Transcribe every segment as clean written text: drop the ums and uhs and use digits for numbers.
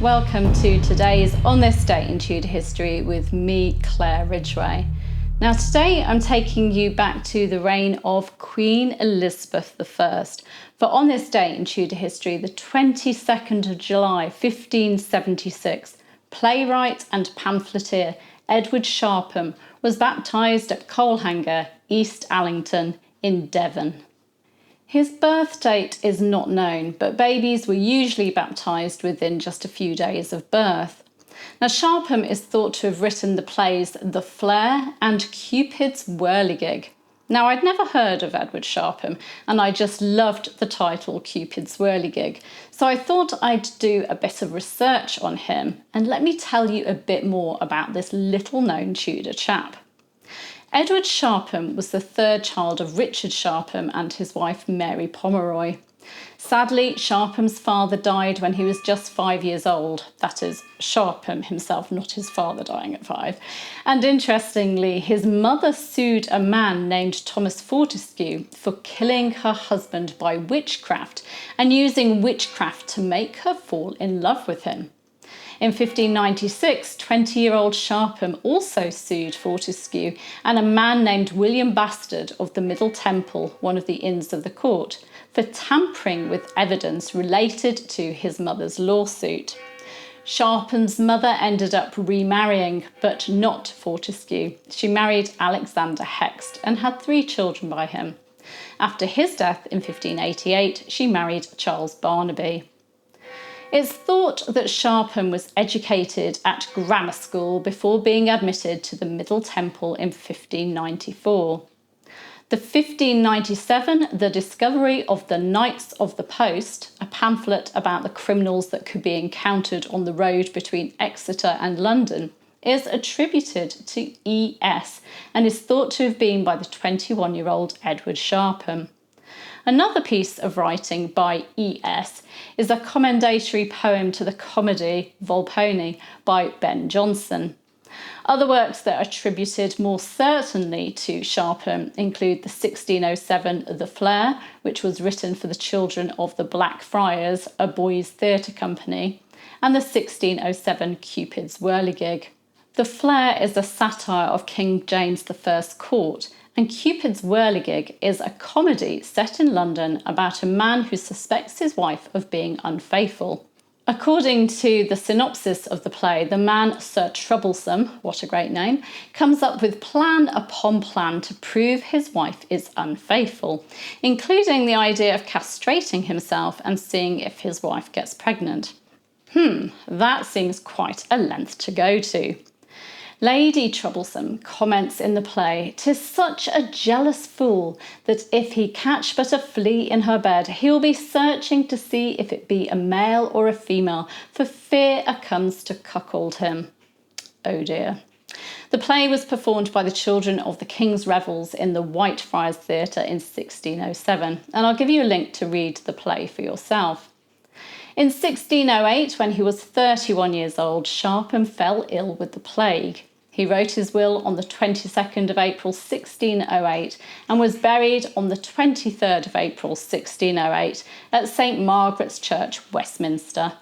Welcome to today's On This Day in Tudor History with me, Claire Ridgway. Now today I'm taking you back to the reign of Queen Elizabeth I. For on this day in Tudor history, the 22nd of July 1576, playwright and pamphleteer Edward Sharpham was baptised at Colehanger, East Allington in Devon. His birth date is not known, but babies were usually baptised within just a few days of birth. Now, Sharpham is thought to have written the plays The Flare and Cupid's Whirligig. Now, I'd never heard of Edward Sharpham, and I just loved the title Cupid's Whirligig, so I thought I'd do a bit of research on him, and let me tell you a bit more about this little-known Tudor chap. Edward Sharpham was the third child of Richard Sharpham and his wife Mary Pomeroy. Sadly, Sharpham's father died when he was just 5 years old. That is, Sharpham himself, not his father dying at 5. And interestingly, his mother sued a man named Thomas Fortescue for killing her husband by witchcraft and using witchcraft to make her fall in love with him. In 1596, 20-year-old Sharpham also sued Fortescue and a man named William Bastard of the Middle Temple, one of the inns of the court, for tampering with evidence related to his mother's lawsuit. Sharpham's mother ended up remarrying, but not Fortescue. She married Alexander Hext and had 3 children by him. After his death in 1588, she married Charles Barnaby. It's thought that Sharpham was educated at grammar school before being admitted to the Middle Temple in 1594. The 1597 The Discovery of the Knights of the Post, a pamphlet about the criminals that could be encountered on the road between Exeter and London, is attributed to E.S. and is thought to have been by the 21-year-old Edward Sharpham. Another piece of writing by E.S. is a commendatory poem to the comedy Volpone by Ben Jonson. Other works that are attributed more certainly to Sharpham include the 1607 The Flare, which was written for the children of the Black Friars, a boys' theatre company, and the 1607 Cupid's Whirligig. The Flare is a satire of King James I's court, and Cupid's Whirligig is a comedy set in London about a man who suspects his wife of being unfaithful. According to the synopsis of the play, the man, Sir Troublesome, what a great name, comes up with plan upon plan to prove his wife is unfaithful, including the idea of castrating himself and seeing if his wife gets pregnant. That seems quite a length to go to. Lady Troublesome comments in the play, "'Tis such a jealous fool that if he catch but a flea in her bed, he will be searching to see if it be a male or a female, for fear a comes to cuckold him." Oh dear. The play was performed by the children of the King's Revels in the Whitefriars Theatre in 1607, and I'll give you a link to read the play for yourself. In 1608, when he was 31 years old, Sharpham fell ill with the plague. He wrote his will on the 22nd of April 1608 and was buried on the 23rd of April 1608 at St Margaret's Church, Westminster.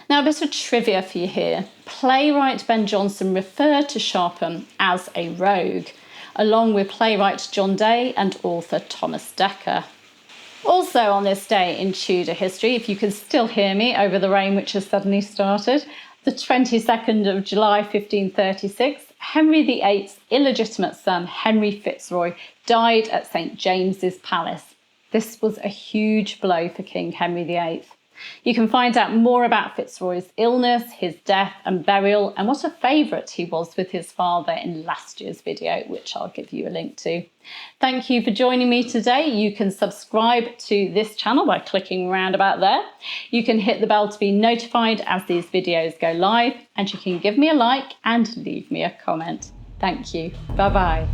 Now, a bit of trivia for you here. Playwright Ben Jonson referred to Sharpham as a rogue, along with playwright John Day and author Thomas Dekker. Also on this day in Tudor history, if you can still hear me over the rain which has suddenly started, the 22nd of July 1536, Henry VIII's illegitimate son, Henry Fitzroy, died at St James's Palace. This was a huge blow for King Henry VIII. You can find out more about Fitzroy's illness, his death and burial, and what a favourite he was with his father in last year's video, which I'll give you a link to. Thank you for joining me today. You can subscribe to this channel by clicking around about there. You can hit the bell to be notified as these videos go live, and you can give me a like and leave me a comment. Thank you. Bye-bye.